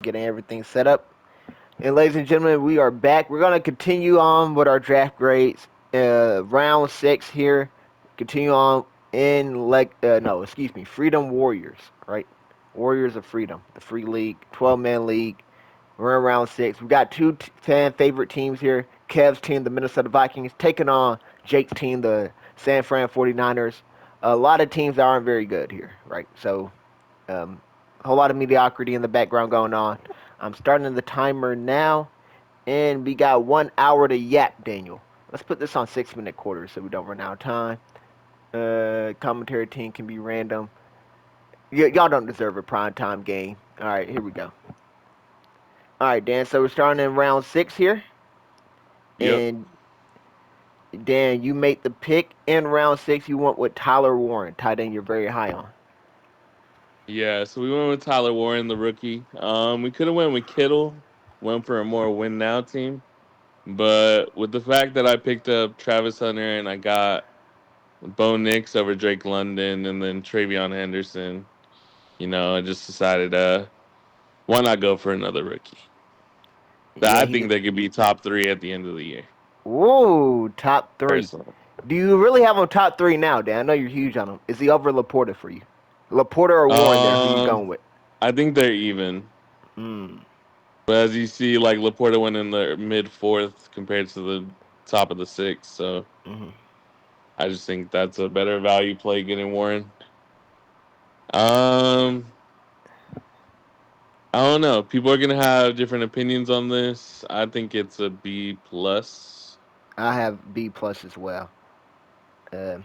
getting everything set up. And ladies and gentlemen, we are back. We're gonna continue on with our draft grades. Round six here. Continue on in no, excuse me, Freedom Warriors, right? Warriors of Freedom, the free league, 12-man league. We're in round six. We got two fan favorite teams here. Kev's team, the Minnesota Vikings, taking on Jake's team, the San Fran 49ers. A lot of teams that aren't very good here, right? So um, a whole lot of mediocrity in the background going on. I'm starting the timer now, and we got 1 hour to yap, Daniel. Let's put this on 6 minute quarters so we don't run out of time. Commentary team can be random. Y'all don't deserve a prime time game. All right, here we go. All right, Dan. So we're starting in round six here, Yep. and Dan, you made the pick in round six. You went with Tyler Warren, tight end. You're very high on. Yeah. So we went with Tyler Warren, the rookie. We could have went with Kittle, went for a more win now team, but with the fact that I picked up Travis Hunter and I got Bo Nix over Drake London and then Travion Henderson, I just decided, why not go for another rookie? Yeah, I he's think they could be top three at the end of the year. whoa top three. Personally, Do you really have him top three now, Dan? I know you're huge on him. Is he over Laporta for you? Laporta or Warren there? Who you um, going with? I think they're even. Hmm. But as you see, like Laporta went in the mid fourth compared to the top of the sixth, so Hmm. I just think that's a better value play getting Warren. Um, I don't know. People are gonna have different opinions on this. I think it's a B plus. I have B plus as well. Uh,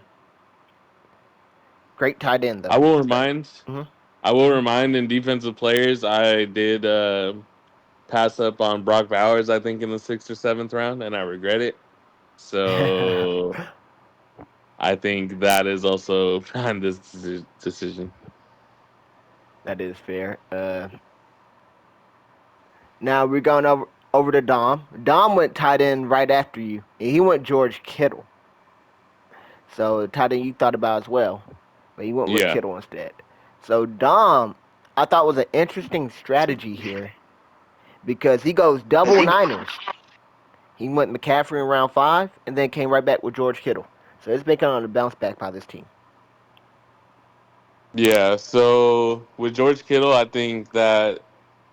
Great tight end I though. will remind. Hmm. I will remind in defensive players. I did pass up on Brock Bowers. I think in the sixth or seventh round, and I regret it. So I think that is also behind this decision. That is fair. Now we're going over to Dom. Dom went tight end right after you, and he went George Kittle. So tight end you thought about as well, but he went with Yeah. Kittle instead. So Dom, I thought was an interesting strategy here because he goes double Niners. He went McCaffrey in round five, and then came right back with George Kittle. So it's making on a bounce back by this team. Yeah, so with George Kittle, I think that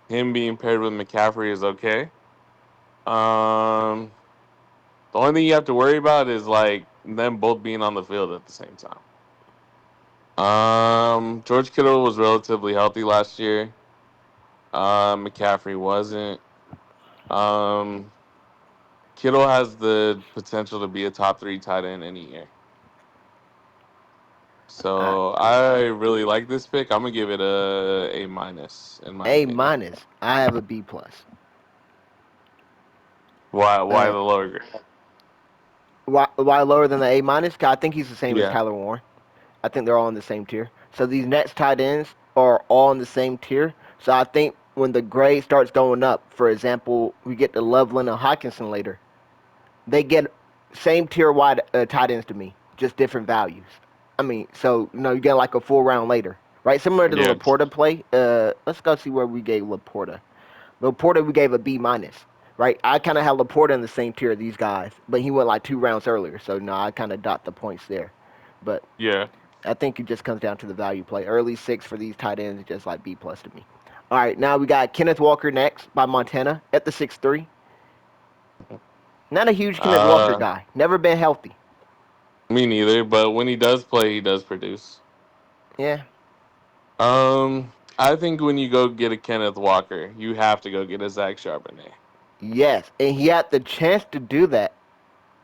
him being paired with McCaffrey is okay. Um, the only thing you have to worry about is like them both being on the field at the same time. George Kittle was relatively healthy last year. McCaffrey wasn't. Um, Kittle has the potential to be a top three tight end any year. Uh, So I really like this pick. I'm gonna give it a minus in my A opinion. minus. I have a B plus. Why? Why Uh, the lower grade? why lower than the A minus? I think he's the same as Yeah. Tyler Warren. I think they're all in the same tier. So these next tight ends are all in the same tier. So I think when the grade starts going up, for example, we get to Loveland and Hawkinson later, they get same tier wide tight ends to me, just different values. I mean, so you get like a full round later, right? Similar to the Yeah. Laporta play. Let's go see where we gave Laporta. Laporta we gave a B minus, right? I kind of had Laporta in the same tier as these guys, but he went like 2 rounds earlier, so no, I kind of dot the points there. But Yeah. I think it just comes down to the value play. Early six for these tight ends is just like B plus to me. All right, now we got Kenneth Walker next by Montana at the 6'3". Not a huge Kenneth Walker Uh, guy. Never been healthy. Me neither. But when he does play, he does produce. Yeah. I think when you go get a Kenneth Walker, you have to go get a Zach Charbonnet. Yes, and he had the chance to do that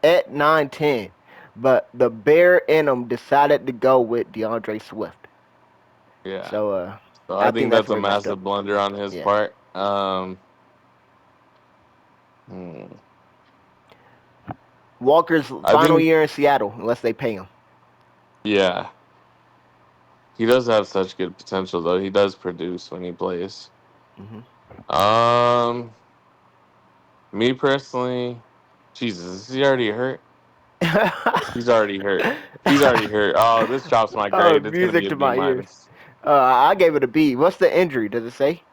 at 9-10, but the bear in him decided to go with DeAndre Swift. Yeah. So So I I think think that's that's a where he messed up. massive blunder on his Yeah. part. Hmm. Walker's I final think, year in Seattle, unless they pay him. yeah, he does have such good potential, though. He does produce when he plays. Hmm. Um, Me personally, Jesus, is he already hurt? He's already hurt. He's already hurt. Oh, this drops my Oh, grade. It's gonna be music a to B my ears. minus. I gave it a B. What's the injury? Does it say?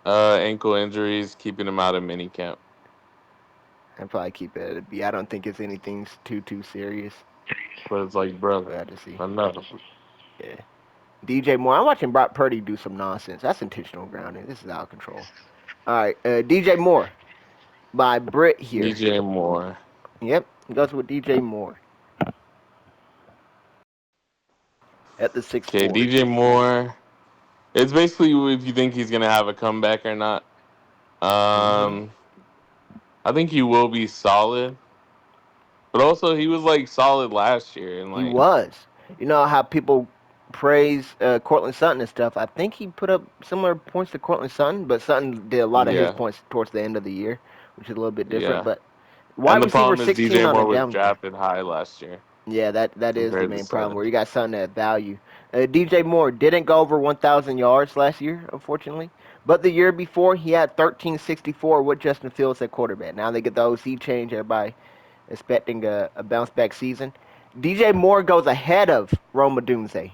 Ankle injuries keeping him out of minicamp. I'd probably keep it at a B. I don't think it's anything too serious. But it's like, bro, We had to see. enough. Yeah. DJ Moore. I'm watching Brock Purdy do some nonsense. That's intentional grounding. This is out of control. All right. DJ Moore by Britt here. DJ Moore. Yep. Goes with DJ Moore at the 6'4". Okay, DJ Moore. It's basically if you think he's gonna have a comeback or not. Mm-hmm. Um, I think he will be solid, but also he was like solid last year, and He like, was. You know how people praise Cortland Sutton and stuff. I think he put up similar points to Cortland Sutton, but Sutton did a lot of his yeah, points towards the end of the year, which is a little bit different. yeah. But And wide the receiver problem is 16 DJ on a Moore was down year. drafted high last year Yeah, that is the compared to main problem Sutton. where you got something at value. DJ Moore didn't go over 1,000 yards last year, unfortunately. But the year before, he had 1364 with Justin Fields at quarterback. Now they get the OC change. Everybody expecting a bounce back season. DJ Moore goes ahead of Rome Odunze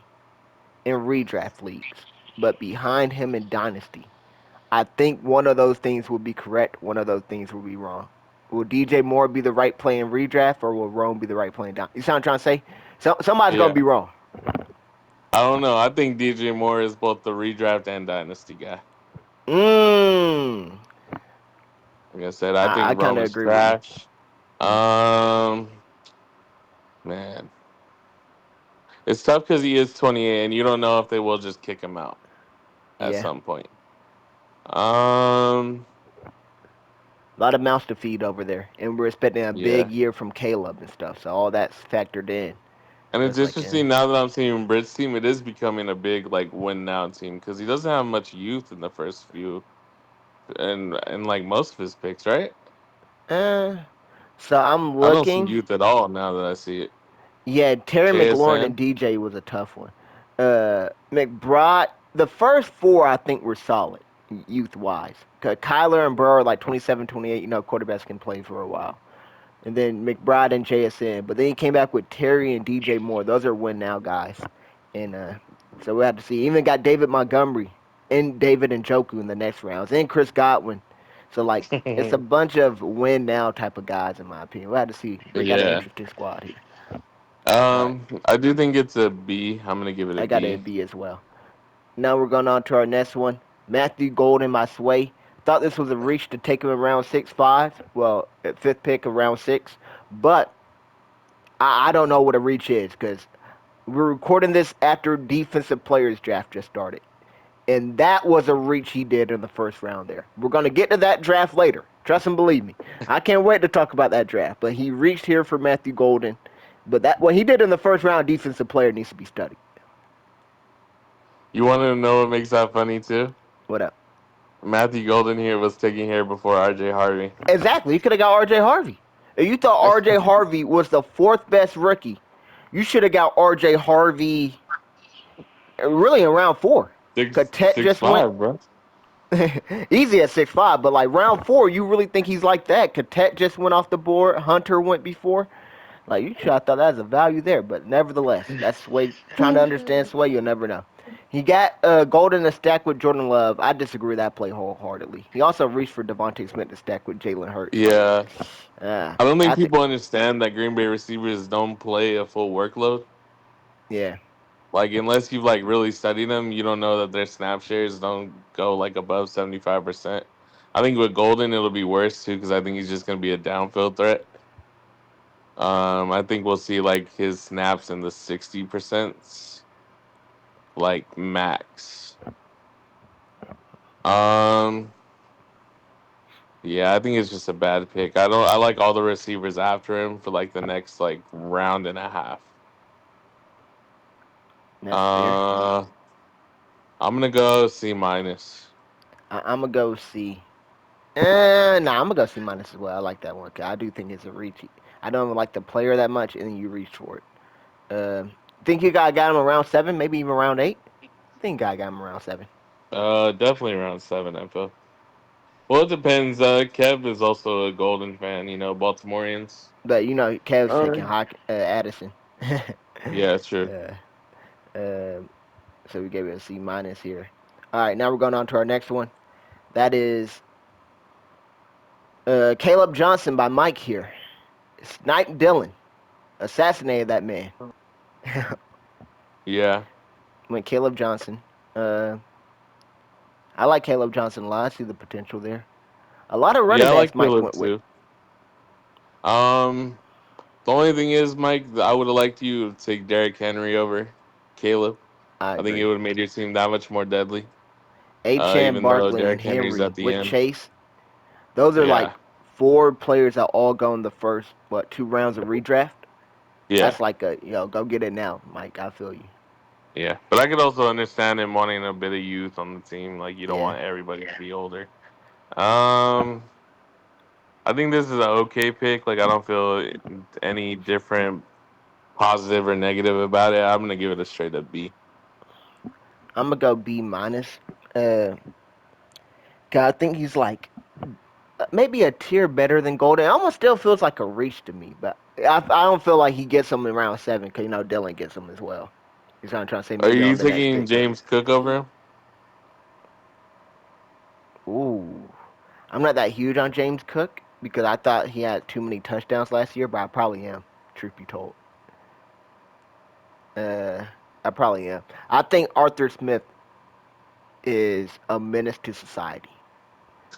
in redraft leagues, but behind him in Dynasty. I think one of those things will be correct, one of those things will be wrong. Will DJ Moore be the right play in redraft, or will Rome be the right play in down? You see what I'm trying to say? Somebody's going to Yeah, be wrong. I don't know. I think DJ Moore is both the redraft and dynasty guy. Mmm. Like I said, I I think kind Rome of is agree with you. trash. Um, man, it's tough because he is 28, and you don't know if they will just kick him out at Yeah. some point. Um, A lot of mouths to feed over there. And we're expecting a big yeah. year from Caleb and stuff. So all that's factored in. And So it's it's like, interesting now that I'm seeing Britt's team. It is becoming a big like win now team because he doesn't have much youth in the first few, and like most of his picks, right? uh. So I'm I don't see looking. youth at all now that I see it. Yeah, Terry McLaurin and JSN, DJ was a tough one. McBride, the first four I think were solid youth wise. Kyler and Burrow are like 27, 28. You know, quarterbacks can play for a while. And then McBride and JSN. But then he came back with Terry and DJ Moore. Those are win now guys. And so we have to see. Even got David Montgomery and David Njoku in the next rounds. And Chris Godwin. So like it's a bunch of win now type of guys in my opinion. We'll have to see. Brick got an yeah. interesting squad here. All right. I do think it's a B. I'm gonna give it a I got a B. B as well. Now we're going on to our next one. Matthew Golden, my sway. Thought this was a reach to take him around 6'5". Well, at fifth pick around 6. But I don't know what a reach is because we're recording this after defensive players draft just started. And that was a reach he did in the first round there. We're going to get to that draft later. Trust and believe me. I can't wait to talk about that draft. But he reached here for Matthew Golden. But that what he did in the first round, defensive player needs to be studied. You want to know what makes that funny too? What up? Matthew Golden here was taking here before RJ Harvey. Exactly. You could have got R.J. Harvey. If you thought R.J. Harvey was the fourth best rookie, you should have got R.J. Harvey really in round 4. Six Katet six just went five, bro. easy at 6'5", but like round 4, you really think he's like that? Katet just went off the board. Hunter went before. Like you should have thought that was a value there, but nevertheless, that's Sway trying to understand Sway. You'll never know. He got Golden to stack with Jordan Love. I disagree with that play wholeheartedly. He also reached for Devontae Smith to stack with Jalen Hurts. So Yeah, I don't think I think people understand that Green Bay receivers don't play a full workload. yeah. Like unless you've like really studied them, you don't know that their snap shares don't go like above 75%. I think with Golden it'll be worse too because I think he's just gonna be a downfield threat. I think we'll see like his snaps in the 60%, like max. Um, yeah, I think it's just a bad pick. I don't. I like all the receivers after him for like the next like round and a half. That's fair. Uh, I'm gonna go C minus. I'm gonna go C. Nah, I'm gonna go C minus as well. I like that one. 'Cause I do think it's a reach. I don't even like the player that much, and then you reach for it. Think you got him around 7, maybe even around 8. I think I got him around 7. Definitely around 7 info. Well, it depends. Kev is also a Golden fan. You know, Baltimoreans. But you know, Kev's taking Uh, Addison. yeah, true. uh, so we gave it a C minus here. All right, now we're going on to our next one. That is Caleb Johnson by Mike here. Snipe Dylan. Assassinated that man. Yeah. Went Caleb Johnson. Uh, I like Caleb Johnson a lot. I see the potential there. A lot of running Yeah, I backs like Mike Caleb went with. too. Um, the only thing is, Mike, I would have liked you to take Derrick Henry over Caleb. I I think it agree. would have made your team that much more deadly. Achan, Even though Barkley, and Derrick Henry's Henry at the with end. Chase. Those are like Yeah. four players that all go in the first two rounds of redraft. Yeah. That's like a go get it now, Mike. I feel you. Yeah. But I could also understand him wanting a bit of youth on the team. Like you don't Yeah, want everybody to be older. Um, I think this is an okay pick. Like I don't feel any different positive or negative about it. I'm gonna give it a straight up B. I'm gonna go B minus. Uh, 'Cause I think he's like maybe a tier better than Golden. It almost still feels like a reach to me, but I don't feel like he gets him in round 7 because Dylan gets him as well. He's not trying to say Are maybe you on the next taking pick. James Cook over him? Ooh, I'm not that huge on James Cook because I thought he had too many touchdowns last year, but I probably am. Truth be told, uh, I probably am. I think Arthur Smith is a menace to society,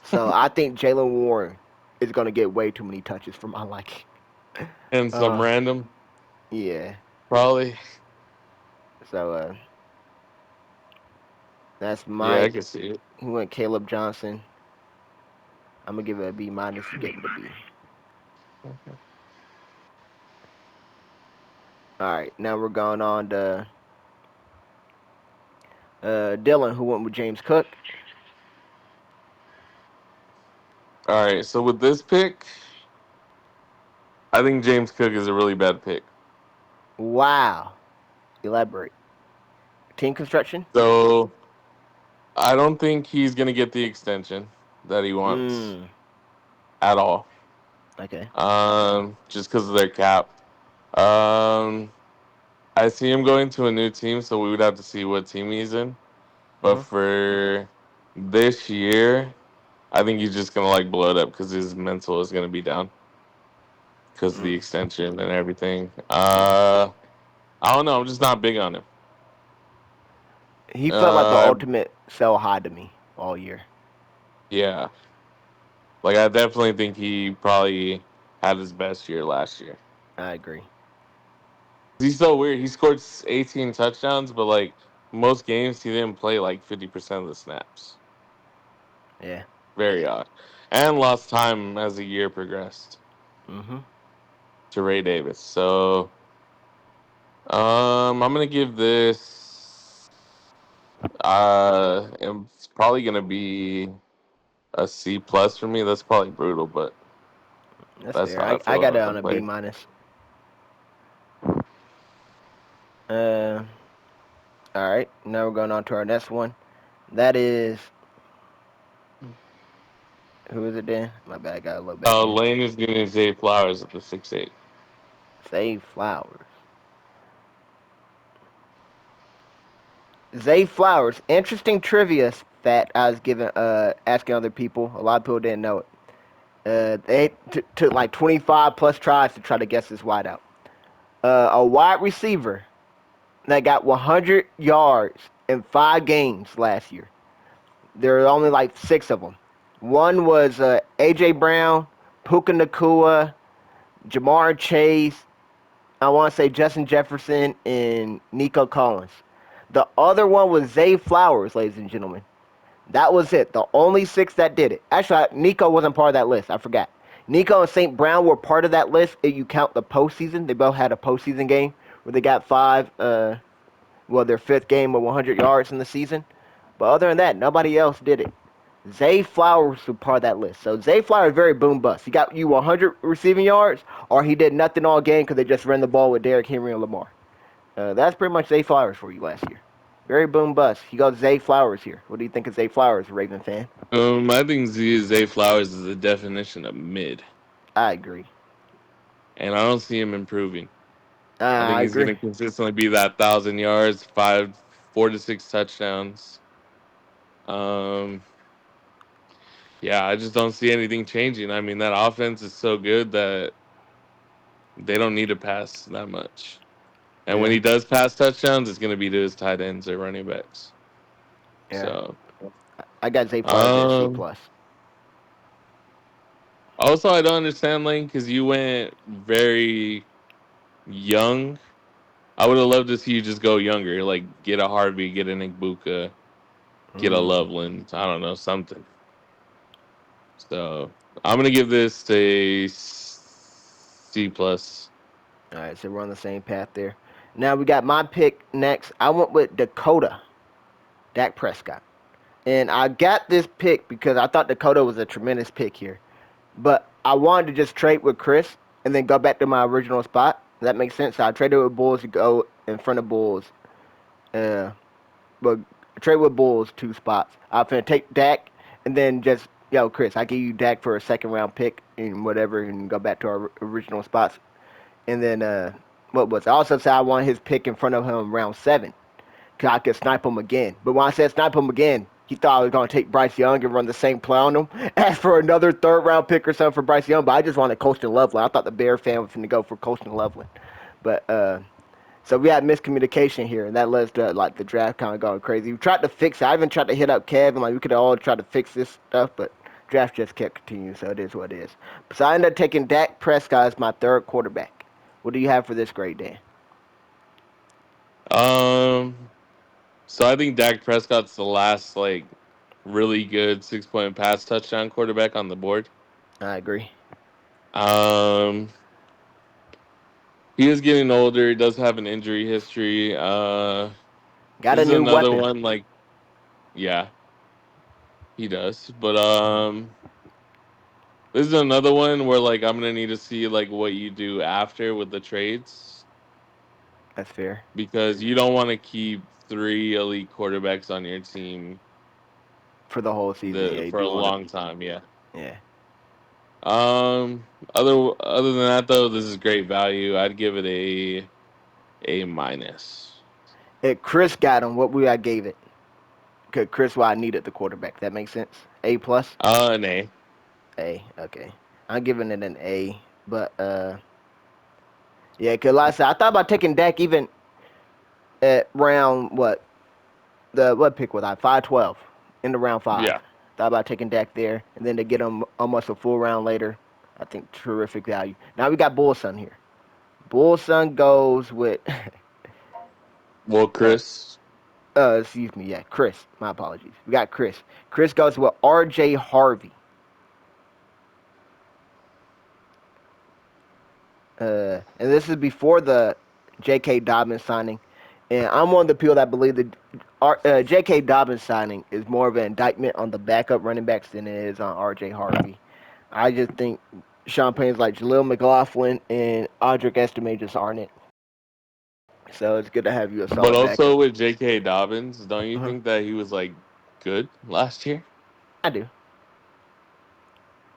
so I think Jalen Warren is gonna get way too many touches for my liking. And some Uh, random, yeah. probably. So that's Yeah, I Mike. can see it. He went Caleb Johnson. I'm gonna give it a B minus. He gave it a B. All right, now we're going on to Dylan, who went with James Cook. All right, so with this pick, I think James Cook is a really bad pick. Wow. Elaborate. Team construction. So I don't think he's gonna get the extension that he wants Mm. at all. Okay. Just because of their cap. Um, I see him going to a new team, so we would have to see what team he's in. But Mhm. for this year, I think he's just gonna like blow it up because his mental is gonna be down because of the Mm. extension and everything. Yeah. I don't know. I'm just not big on him. He felt like the Uh, ultimate sell high to me all year. yeah, like I definitely think he probably had his best year last year. I agree. He's so weird. He scored 18 touchdowns, but like most games, he didn't play like 50% of the snaps. Yeah. Very odd, and lost time as the year progressed Mhm. to Ray Davis. So, I'm gonna give this. It's probably gonna be a C plus for me. That's probably brutal, but That's that's fair. how I I feel got it about the on a B player. minus. Uh. All right. Now we're going on to our next one. That is who is it then? My bad. I gotta look back in. Lane is gonna Zay Flowers at the 6'8". Zay Flowers. Zay Flowers. Interesting trivia fact I was giving asking other people. A lot of people didn't know it. They took like 25 plus tries to try to guess this wideout. A wide receiver that got 100 yards in 5 games last year. There were only like 6 of them. One was AJ Brown, Puka Nakua, Jamar Chase, I want to say Justin Jefferson and Nico Collins. The other one was Zay Flowers, ladies and gentlemen. That was it. The only 6 that did it. Actually, Nico wasn't part of that list. I forgot. Nico and St. Brown were part of that list if you count the postseason. They both had a postseason game where they got 5, their 5th game of 100 yards in the season. But other than that, nobody else did it. Zay Flowers was part of that list. So Zay Flowers very boom bust. He got you 100 receiving yards, or he did nothing all game because they just ran the ball with Derrick Henry and Lamar. That's pretty much Zay Flowers for you last year. Very boom bust. He goes Zay Flowers here. What do you think of Zay Flowers, Raven fan? I think Zay Flowers is the definition of mid, I agree. and I don't see him improving. I think I he's agree. gonna consistently be that 1,000 yards, 4 to 6 touchdowns. Um, Yeah, I just don't see anything changing. I mean, that offense is so good that they don't need to pass that much. And when Yeah, he does pass touchdowns, it's going to be to his tight ends or running backs. yeah. So, I got Zay Flowers at C um, plus. also I don't understand Lane because you went very young. I would have loved to see you just go younger, like get a Harvey, get an Igbuka, get a Mm. Loveland. I don't know something. So I'm gonna give this a C plus. All right, so we're on the same path there. Now we got my pick next. I went with Dakota, Dak Prescott. And I got this pick because I thought Dakota was a tremendous pick here. But I wanted to just trade with Chris and then go back to my original spot. Does that make sense? So I traded with Bulls to go in front of Bulls. Uh, but trade with Bulls 2 spots. I'm finna take Dak and then just Chris, I give you Dak for a second round pick and whatever, and go back to our original spots. And then what was I also said I want his pick in front of him round 7. Cause I could snipe him again. But when I said snipe him again, he thought I was gonna take Bryce Young and run the same play on him. Ask for another third round pick or something for Bryce Young, but I just wanted Colston Loveland. I thought the Bear fan was gonna go for Colston Loveland. But so we had miscommunication here, and that led to like the draft kind of going crazy. We tried to fix it. I even tried to hit up Kev, and like we could all try to fix this stuff, but draft just kept continuing, so it is what it is. So I ended up taking Dak Prescott as my third quarterback. What do you have for this grade, Dan? Um, so I think Dak Prescott's the last like really good 6 point pass touchdown quarterback on the board. I agree. Um, he is getting older. He does have an injury history. Got This a is new another weapon. one like yeah, he does. But this is another one where like I'm gonna need to see like what you do after with the trades That's fair because you don't want to keep 3 elite quarterbacks on your team for the whole season. Yeah, the you for a do want long to. time. Yeah. Yeah. Other than that though, this is great value. I'd give it a minus. If Chris got him, what would I gave it? Because Chris, why I needed the quarterback. That makes sense. A plus. An A. A. Okay. I'm giving it an A. But yeah, because like I said, I thought about taking Dak even at round what the what pick was I 5-12 in the round 5. Yeah. Thought about taking Dak there, and then to get him almost a full round later. I think terrific value. Now we got Bullson here. Bullson goes with Well, uh, Chris. excuse me, yeah, Chris. My apologies. We got Chris. Chris goes with R.J. Harvey. And this is before the J.K. Dobbins signing. And I'm one of the people that believe that J.K. Dobbins signing is more of an indictment on the backup running backs than it is on R.J. Harvey. I just think Sean Payne's like Jaleel McLaughlin and Audric Estime just aren't it. So it's good to have you a But solid backup. also with J.K. Dobbins, don't you Uh-huh. think that he was like good last year? I do.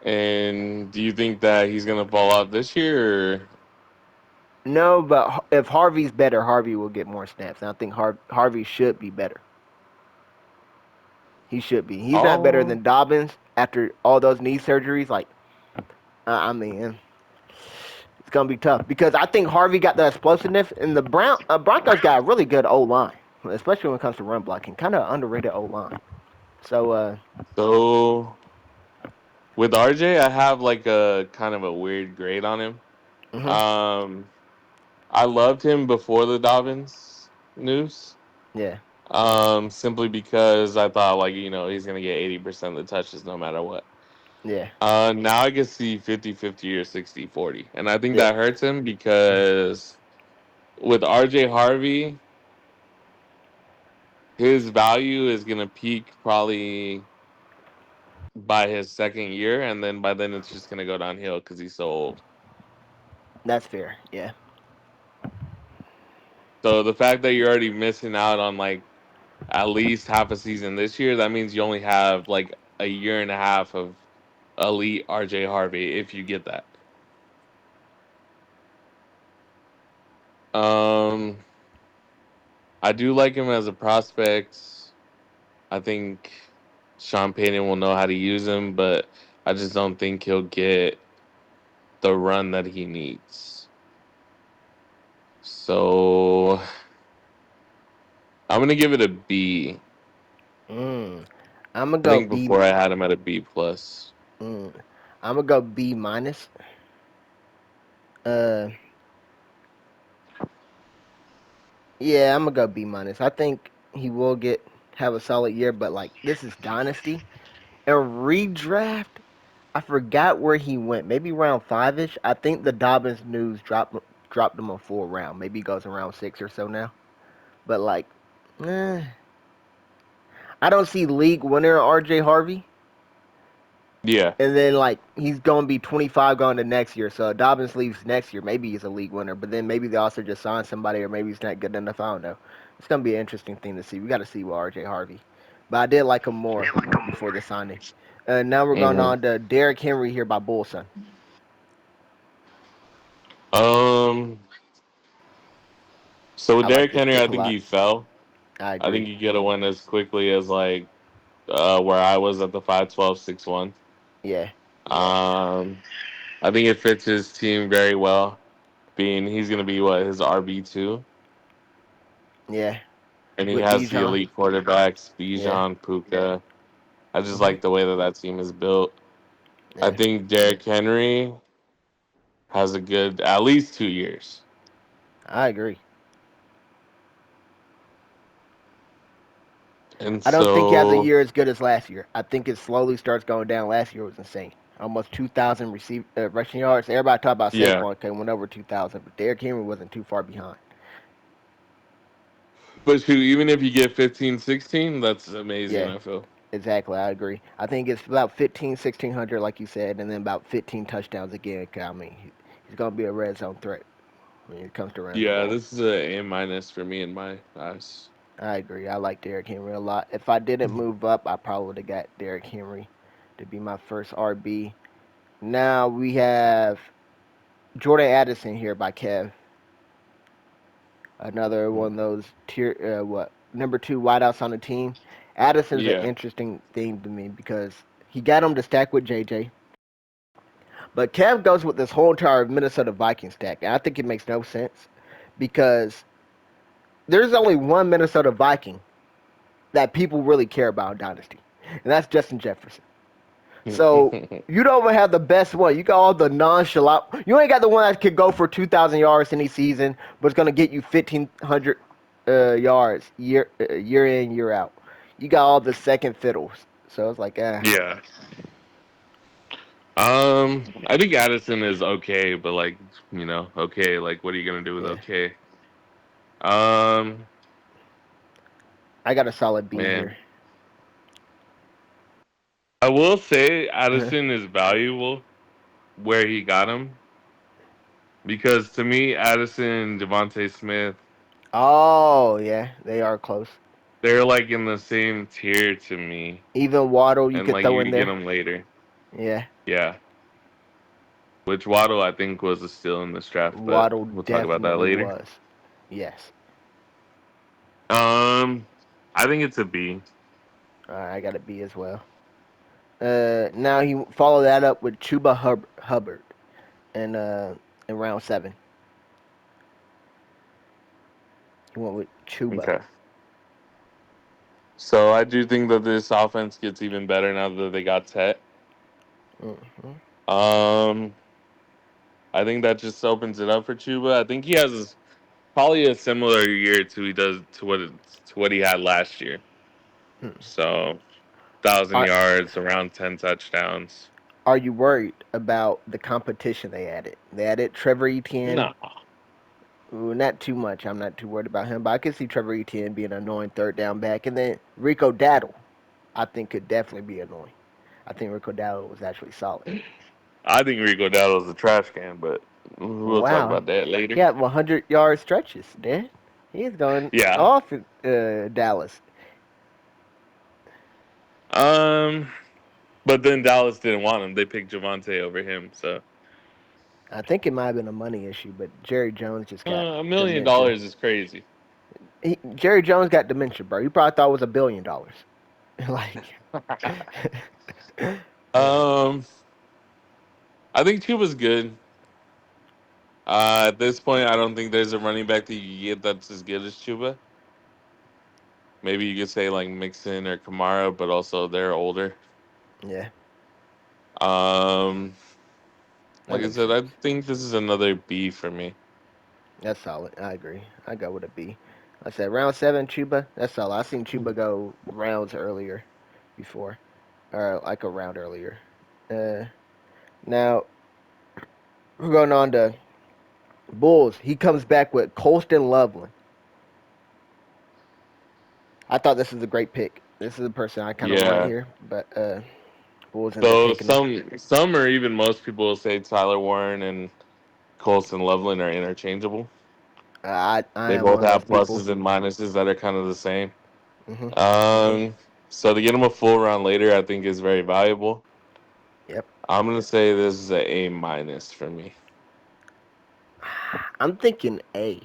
And do you think that he's gonna fall out this year? Or... No, but if Harvey's better, Harvey will get more snaps. And I think Harvey should be better. He should be. He's not better Oh, than Dobbins after all those knee surgeries. Like, I mean, it's gonna be tough because I think Harvey got the explosiveness, and the Broncos got a really good O line, especially when it comes to run blocking. Kind of underrated O line. So, so with RJ, I have like a kind of a weird grade on him. hmm Um, I loved him before the Dobbins news. yeah, Simply because I thought like he's gonna get 80% of the touches no matter what. yeah, Now I can see 50-50 or 60-40, and I think yeah. that hurts him because with RJ Harvey, his value is gonna peak probably by his second year, and then by then it's just gonna go downhill because he's so old. That's fair. Yeah, So the fact that you're already missing out on like at least half a season this year, that means you only have like a year and a half of elite RJ Harvey if you get that. Um, I do like him as a prospect. I think Sean Payton will know how to use him, but I just don't think he'll get the run that he needs. So I'm gonna give it a B. Mm. I'm gonna I go think B. before I had him at a B plus. Mm. I'm gonna go B minus. Uh, yeah, I'm gonna go B minus. I think he will have a solid year, but like this is dynasty and redraft. I forgot where he went. Maybe round 5ish. I think the Dobbins news dropped him a full round. Maybe he goes around 6 or so now. But like, eh, I don't see league winner RJ Harvey. Yeah, And then like he's gonna be 25 going to next year. So Dobbins leaves next year. Maybe he's a league winner, but then maybe they also just signed somebody, or maybe he's not good enough. I don't know. It's gonna be an interesting thing to see. We got to see with RJ Harvey, but I did like him more before the signing. Now we're going hmm on to Derrick Henry here by Bullson. Um. So with I like Derrick this Henry, pick I a think lot. he fell. I I think agree. he could have went as quickly as like where I was at the 5-12-6-1. Yeah, Um, I think it fits his team very well. Being he's gonna be what his RB2, yeah. and he With has the Bijan. elite quarterbacks, Yeah. Bijan, Puka. I just Mhm. like the way that team is built. I Yeah. think Derrick Henry has a good at least 2 years, I agree. and I don't think he has a so year as good as last year. I think it slowly starts going down. Last year was insane. Almost 2,000 rushing yards. Everybody talk about yeah. Saquon went over 2,000, but Derrick Henry wasn't too far behind. But shoot, even if you get 15, 16, that's amazing. Yeah, I feel. exactly. I agree. I think it's about 15, 1,600, like you said, and then about 15 touchdowns again. I mean, he's going to be a red zone threat when it comes to running the Yeah, ball. this is a A minus for me in my eyes. I agree. I like Derrick Henry a lot. If I didn't move up, I probably would have got Derrick Henry to be my first RB. Now we have Jordan Addison here by Kev. Another one of those number two wideouts on the team. Addison's an Yeah. interesting thing to me because he got him to stack with JJ, but Kev goes with this whole entire Minnesota Vikings stack, and I think it makes no sense because there's only one Minnesota Viking that people really care about in Dynasty, and that's Justin Jefferson. So you don't even have the best one. You got all the nonchalant. You ain't got the one that could go for 2,000 yards any season, but it's gonna get you 1,500 yards year in year out. You got all the second fiddles. So it's like, Yeah. I think Addison is okay, but like, okay, like what are you gonna do with yeah. okay? Um, I got a solid B here. man. I will say Uh-huh. Addison is valuable where he got him because to me, Addison and Devontae Smith, Oh yeah, they are close. they're like in the same tier to me, Even Waddle, you and could like throw you in could get there. them later. Yeah, Yeah, which Waddle I think was a steal in this draft, but Waddle we'll talk about that definitely later. was. Yes. Um, I think it's a B. All right, I got a B as well. Now he followed that up with Hubbard in in round 7. He went with Chuba. Okay. So I do think that this offense gets even better now that they got Tet. Hmm. Um, I think that just opens it up for Chuba. I think he has probably a similar year to he does to what he had last year. So 1,000 Are yards, around 10 touchdowns. are you worried about the competition they added? They added Trevor Etienne. No, Ooh, not too much. I'm not too worried about him, but I could see Trevor Etienne being an annoying third down back, and then Rico Daddle, I think could definitely be annoying. I think Rico Daddle was actually solid. I think Rico Dowdle's a trash can, but we'll talk Wow, about that he later. had 100-yard stretches, man. He's going Yeah. off in Dallas. Um, but then Dallas didn't want him. They picked Javante over him. So I think it might have been a money issue, but Jerry Jones just got $1 million dementia. is crazy. Jerry Jones got dementia, bro. He probably thought it was $1 billion. Like, um, I think Chuba's good. At this point, I don't think there's a running back that you get that's as good as Chuba. Maybe you could say like Mixon or Kamara, but also they're older. yeah, Um, that like I makes said, sense. I think this is another B for me. That's solid. I agree. I go with a B. I said round 7, Chuba. That's solid. I seen Chuba go rounds earlier before, or like a round earlier. Uh, Now we're going on to Bulls. He comes back with Colston Loveland. I thought this was a great pick. This is a person I kind of want Yeah. here, but Bulls end up So taking him. some or even most people will say Tyler Warren and Colson Loveland are interchangeable. I They am both one of those have people. pluses and minuses that are kind of the same. Hmm. So to get him a full round later, I think is very valuable. Yep. I'm gonna say this is a A minus for me. I'm thinking A.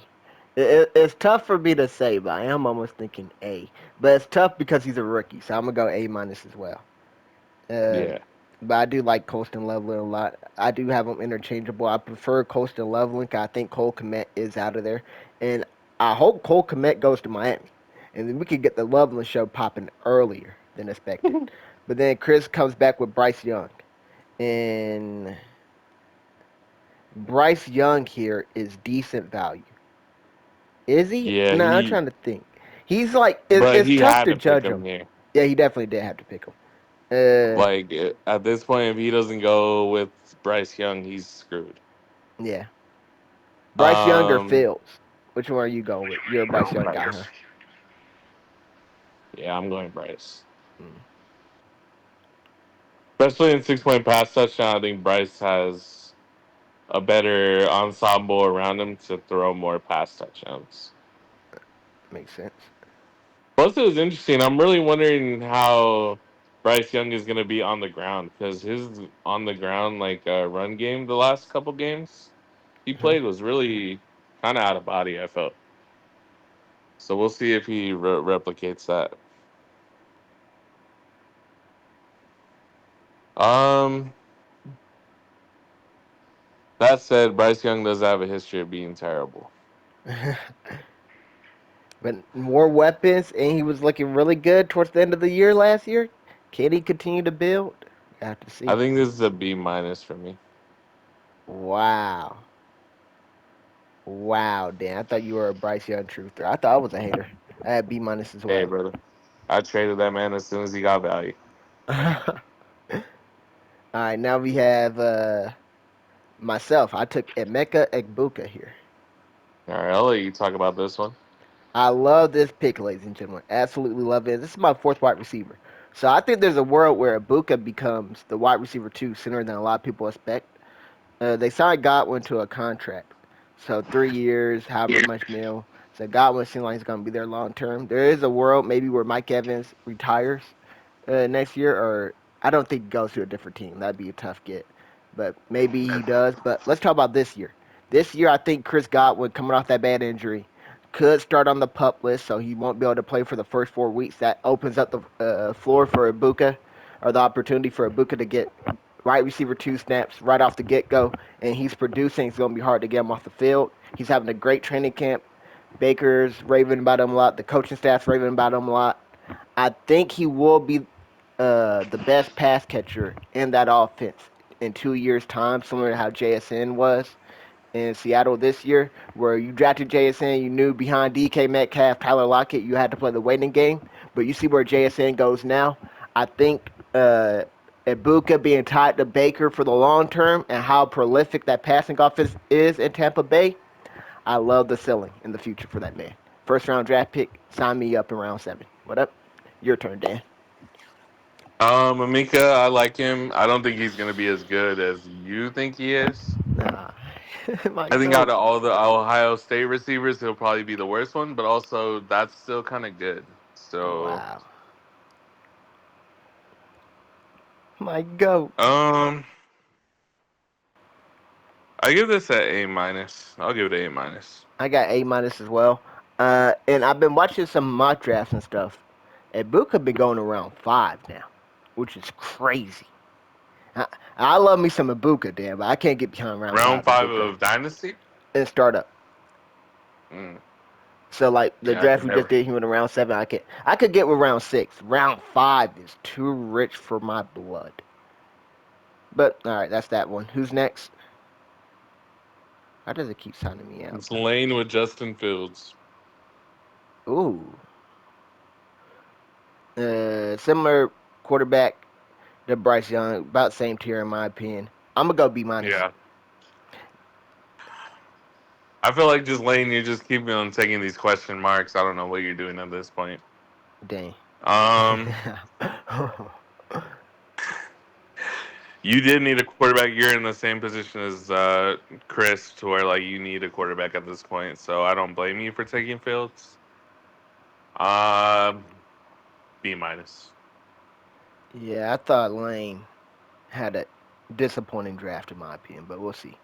It's tough for me to say, but I am almost thinking A. But it's tough because he's a rookie, so I'm gonna go A minus as well. Uh, Yeah. but I do like Colston Loveland a lot. I do have them interchangeable. I prefer Colston Loveland 'cause I think Cole Kmet is out of there, and I hope Cole Kmet goes to Miami, and then we could get the Loveland show popping earlier than expected. But then Chris comes back with Bryce Young, and Bryce Young here is decent value. Is he? Yeah, No, I'm trying to think. He's like but it's he tough had to to pick judge him him. here. Yeah, he definitely did have to pick him. Uh, Like at this point, if he doesn't go with Bryce Young, he's screwed. yeah. Bryce Young or Um, Fields? Which one are you going with? You're a Bryce Young guy, huh? Bryce. Yeah, I'm going Bryce. Mm, Especially in 6 point pass touchdown, I think Bryce has a better ensemble around him to throw more pass touchdowns. makes sense. Plus, it was interesting. I'm really wondering how Bryce Young is going to be on the ground because his on the ground run game the last couple games he Mhm. played was really kind of out of body. I felt so. We'll see if he replicates that. Um, that said, Bryce Young does have a history of being terrible. But more weapons, and he was looking really good towards the end of the year last year. Can he continue to build? I have to I see. think this is a B minus for me. Wow. Wow, Dan. I thought you were a Bryce Young truther. I thought I was a hater. I had B minus as Hey, well. brother, I traded that man as soon as he got value. All right, now we have myself. I took Emeka Egbuka here. All right, I'll let you talk about this one. I love this pick, ladies and gentlemen. Absolutely love it. This is my fourth wide receiver. So I think there's a world where Ibuka becomes the wide receiver two sooner than a lot of people expect. They signed Godwin to a contract. So 3 years, however much mil. So Godwin seems like he's going to be there long term. There is a world maybe where Mike Evans retires next year, or I don't think he goes to a different team. That'd be a tough get. But maybe he does. But let's talk about this year. This year, I think Chris Godwin, coming off that bad injury, could start on the pup list, so he won't be able to play for the first 4 weeks. That opens up the floor for Ibuka, or the opportunity for Ibuka to get right receiver two snaps right off the get go, and he's producing. It's going to be hard to get him off the field. He's having a great training camp. Baker's raving about him a lot. The coaching staff's raving about him a lot. I think he will be the best pass catcher in that offense in 2 years' time, similar to how JSN was in Seattle this year, where you drafted JSN, you knew behind DK Metcalf, Tyler Lockett, you had to play the waiting game. But you see where JSN goes now. I think Ibuka being tied to Baker for the long term and how prolific that passing offense is in Tampa Bay, I love the ceiling in the future for that man. First round draft pick, sign me up in round 7. What up? Your turn, Dan. Amika, I like him. I don't think he's going to be as good as you think he is. Nah, my I think out goat. of all the Ohio State receivers, he'll probably be the worst one, but also that's still kind of good. So, Wow, my goat. um, I give this a A minus. I'll give it a A minus. I got A minus as well. And I've been watching some mock drafts and stuff. Ibuka been going around 5 now, which is crazy. I, I love me some Ibuka, damn, but I can't get behind round Round 5 five Ibuka of Dynasty. and startup. Mm, So like the yeah, I draft could we just never. did, he went around 7. I could get with round 6. Round 5 is too rich for my blood. But all right, that's that one. Who's next? How does it keep signing me out? It's Lane with Justin Fields. Ooh, similar quarterback to Bryce Young, about same tier in my opinion. I'm gonna go B minus. Yeah. I feel like just Lane, you just keep on taking these question marks. I don't know what you're doing at this point. Dang. Um, you did need a quarterback. You're in the same position as Chris, to where like you need a quarterback at this point. So I don't blame you for taking Fields. Um, B minus. Yeah, I thought Lane had a disappointing draft in my opinion, but we'll see.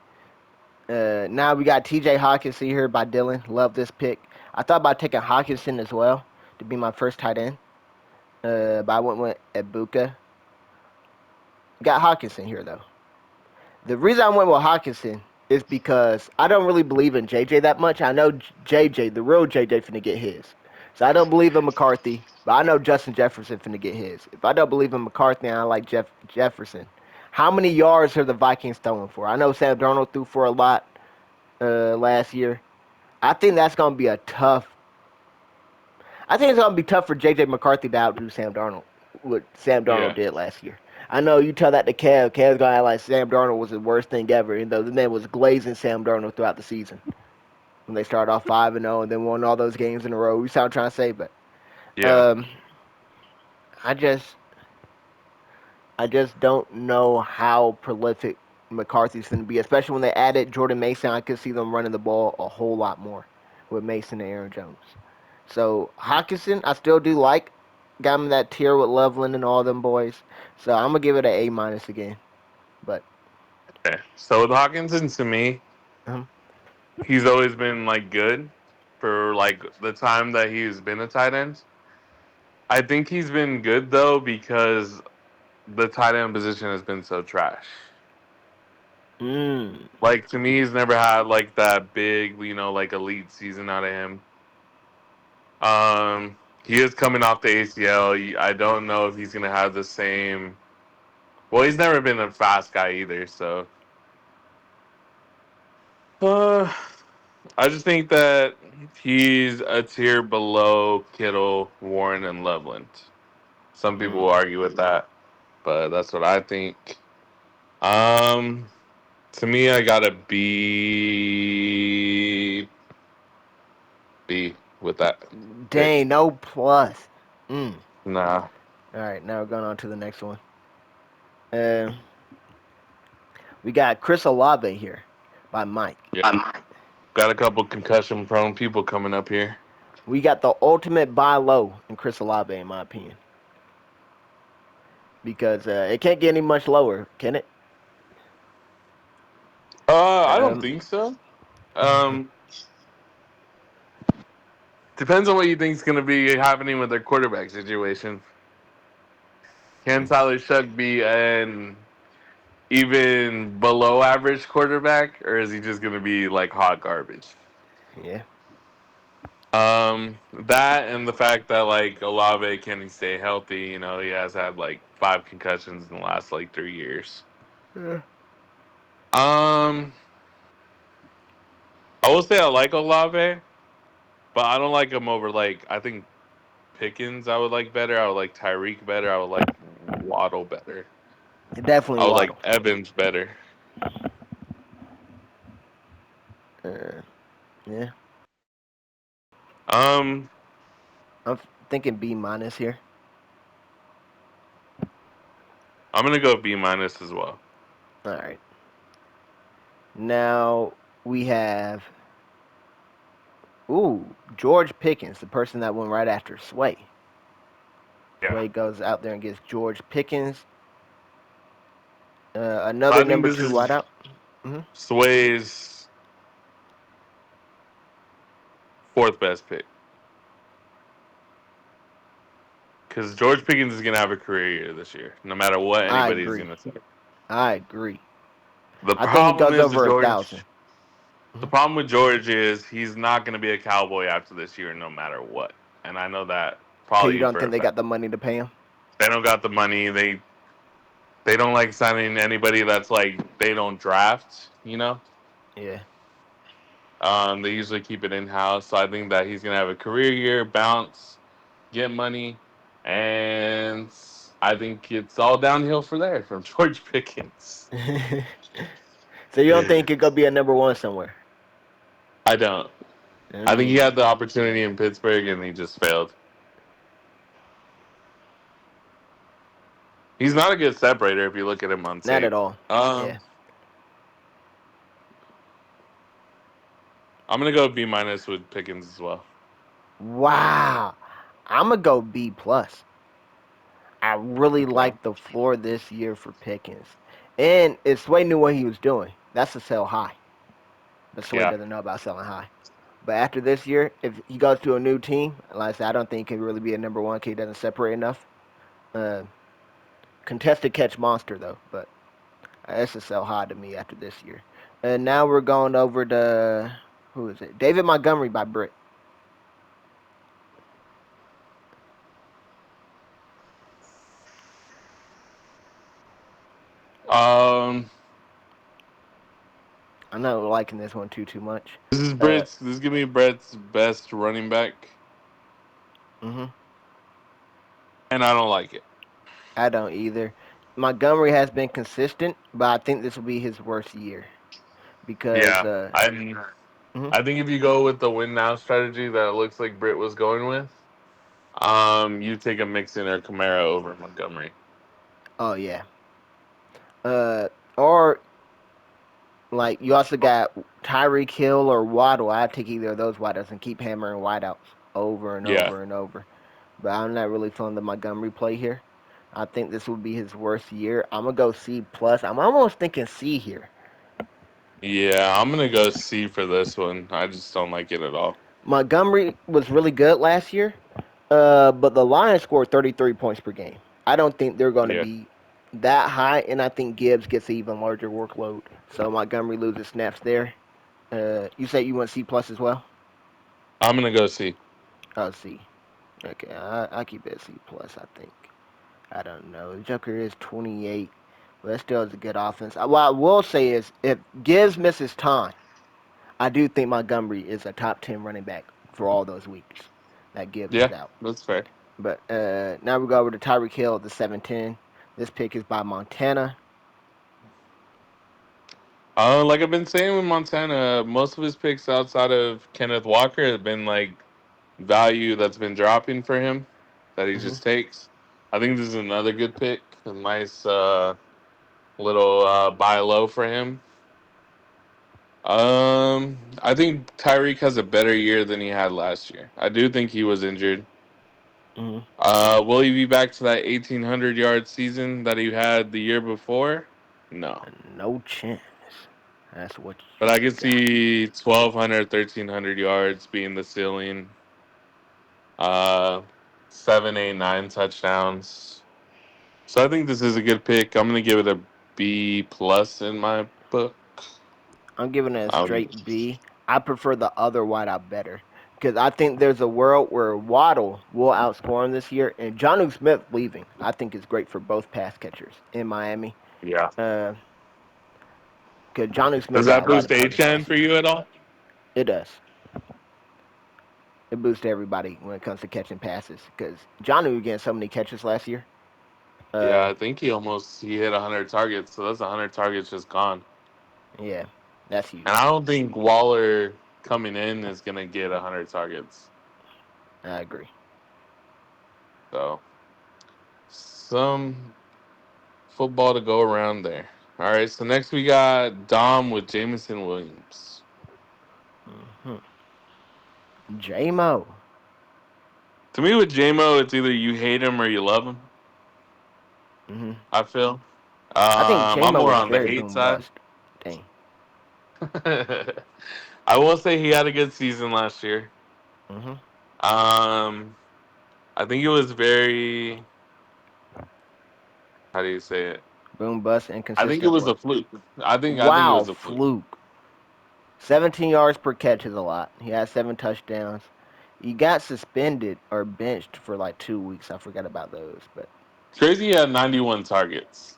Now we got T.J. Hawkinson here by Dylan. Love this pick. I thought about taking Hawkinson as well to be my first tight end, but I went with Ibuka. Got Hawkinson here though. The reason I went with Hawkinson is because I don't really believe in JJ that much. I know JJ, the real JJ, finna get his. So I don't believe in McCarthy, but I know Justin Jefferson finna get his. If I don't believe in McCarthy and I like Jefferson, how many yards are the Vikings throwing for? I know Sam Darnold threw for a lot last year. I think that's gonna be a tough. I think it's gonna be tough for JJ McCarthy to outdo Sam Darnold. What Sam Darnold Yeah. did last year. I know you tell that to Kev. Kev's gonna act like Sam Darnold was the worst thing ever, and though the man was glazing Sam Darnold throughout the season when they started off 5-0 and then won all those games in a row. We sound trying to say, but Yeah. um, I just I just don't know how prolific McCarthy's going to be, especially when they added Jordan Mason. I could see them running the ball a whole lot more with Mason and Aaron Jones. So Hawkinson, I still do like. Got him in that tier with Loveland and all them boys. So I'm gonna give it an A minus again. But Okay. So with Hawkinson, to me, um, he's always been like good for like the time that he's been a tight end. I think he's been good though because the tight end position has been so trash. mm, Like to me, he's never had like that big, like elite season out of him. He is coming off the ACL. I don't know if he's gonna have the same. Well, he's never been a fast guy either, so. Uh, I just think that he's a tier below Kittle, Warren, and Loveland. Some people mm. will argue with that, but that's what I think. Um, to me, I gotta B with that pick. Dang, no plus. Mm. Nah, All right, now we're going on to the next one. Uh, we got Chris Olave here by Mike. yeah, got a couple concussion-prone people coming up here. We got the ultimate buy low in Chris Olave, in my opinion, because it can't get any much lower, can it? I don't Um, think so. Um, depends on what you think is going to be happening with their quarterback situation. Can Tyler Shuck be an even below average quarterback, or is he just going to be like hot garbage? yeah, That and the fact that like Olave can he stay healthy? He has had like 5 concussions in the last like 3 years. yeah. Um, I will say I like Olave, but I don't like him over like I think Pickens. I would like better. I would like Tyreek better. I would like Waddle better. Definitely I would like Waddle. Evans better. Uh, yeah, Um, I'm thinking B minus here. I'm gonna go B minus as well. All right, now we have George Pickens, the person that went right after Sway. Yeah, Sway goes out there and gets George Pickens, another I think number this two is wideout. Hmm. Sway's fourth best pick. because George Pickens is gonna have a career year this year, no matter what I anybody's agree. gonna say. I agree. The I think he problem goes is the over a George. thousand. The Mhm. problem with George is he's not gonna be a Cowboy after this year, no matter what. And I know that Cause you probably don't for think a they got fact. the money to pay him? They don't got the money. They don't like signing anybody that's like they don't draft. Yeah. They usually keep it in house. So I think that he's gonna have a career year, bounce, get money, and I think it's all downhill for there from George Pickens. So you don't think it could be a number one somewhere? I don't. I think he Mm, had the opportunity in Pittsburgh and he just failed. He's not a good separator if you look at him on not at tape. all. Um, Yeah. I'm gonna go B minus with Pickens as well. Wow. I'm gonna go B plus. I really Okay. like the floor this year for Pickens, and if Sway knew what he was doing, that's a sell high. But Sway Yeah. doesn't know about selling high. But after this year, if he goes to a new team, like I said, I don't think he can really be a number one. 'Cause he doesn't separate enough. Uh, Contested catch monster though, but that's a sell high to me after this year. And now we're going over to who is it? David Montgomery by Britt. Um, I'm not liking this one too much. this is Uh, Brett's. This is gonna be Brett's best running back, hmm and I don't like it. I don't either. Montgomery has been consistent, but I think this will be his worst year because Yeah, mhm. I think if you go with the win now strategy that it looks like Britt was going with, you take a Mixon or Camara over Montgomery. Oh yeah. Or like you also got Tyreek Hill or Waddle. I'd take either of those wideouts and keep hammering wideouts over and Yeah, over and over. But I'm not really feeling the Montgomery play here. I think this would be his worst year. I'm gonna go C plus. I'm almost thinking C here. yeah, I'm gonna go C for this one. I just don't like it at all. Montgomery was really good last year, but the Lions scored 33 points per game. I don't think they're going to Yeah, be that high, and I think Gibbs gets an even larger workload. So Montgomery loses snaps there. You say you want C plus as well? I'm gonna go C. Oh, C. Okay, I keep it at C plus. I think. I don't know. The Joker is 28, but that still is a good offense. What I will say is, if Gibbs misses time, I do think Montgomery is a top 10 running back for all those weeks that Gibbs is Yeah, out. that's fair. But now we go over to Tyreek Hill, the 710. This pick is by Montana. Like I've been saying with Montana, most of his picks outside of Kenneth Walker have been like value that's been dropping for him that he hmm just takes. I think this is another good pick, a nice little buy low for him. I think Tyreek has a better year than he had last year. I do think he was injured. hmm Will he be back to that 1,800 yard season that he had the year before? No. No chance. That's what But you I can got. see 1,200, 1,300 yards being the ceiling. Uh, 7, 8, 9 touchdowns. So I think this is a good pick. I'm gonna give it a B plus in my book. I'm giving it a Um, straight B. I prefer the other wideout better because I think there's a world where Waddle will outscore him this year, and Jonnu Smith leaving I think is great for both pass catchers in Miami. yeah. Because Jonnu Smith Does got that a lot of boost targets HN last for year. you at all? It does. It boosts everybody when it comes to catching passes because Jonnu getting so many catches last year. Yeah, Uh, I think he hit 100 targets, so that's 100 targets just gone. yeah, that's And huge. I don't think Waller coming in is gonna get 100 targets. I agree. So some football to go around there. All right, so next we got Dom with Jamison Williams. hmm J-Mo. To me, with JMO, it's either you hate him or you love him. hmm I feel. I think I'm J-Mo more was on the very hate boom side. bust. Dang. I will say he had a good season last year. hmm Um, I think it was very. How do you say it? Boom, bust, I think it inconsistent was work. a fluke. I think it Wow, was a fluke. fluke. 17 yards per catch is a lot. He has 7 touchdowns. He got suspended or benched for like 2 weeks. I forgot about those, but Crazy had 91 targets.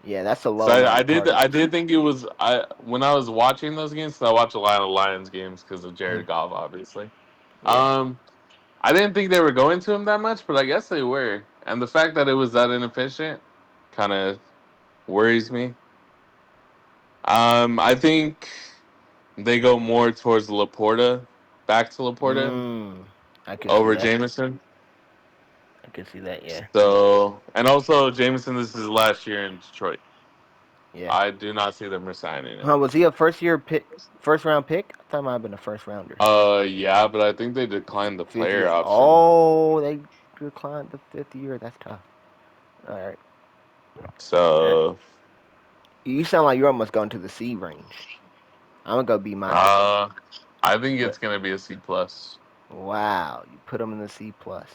yeah, that's a So low amount I of did targets. I did think it was I when I was watching those games. 'Cause I watch a lot of Lions games because of Mhm. Jared Goff, obviously. Yeah. Um, I didn't think they were going to him that much, but I guess they were. And the fact that it was that inefficient kind of worries me. I think they go more towards Laporta, back to Laporta Mm, I can see over that. Jameson. I can see that. Yeah. So, and also Jameson, this is his last year in Detroit. Yeah. I do not see them resigning him. Huh? Was he a first round pick? I thought it might have been a first rounder. Yeah, but I think they declined the Fifth player year. option. Oh, they declined the 5th year. That's tough. All right. Uh, So, You sound like you're almost going to the C range. I'm gonna go B minus. uh, I think But it's gonna be a C plus. wow, you put him in the C plus.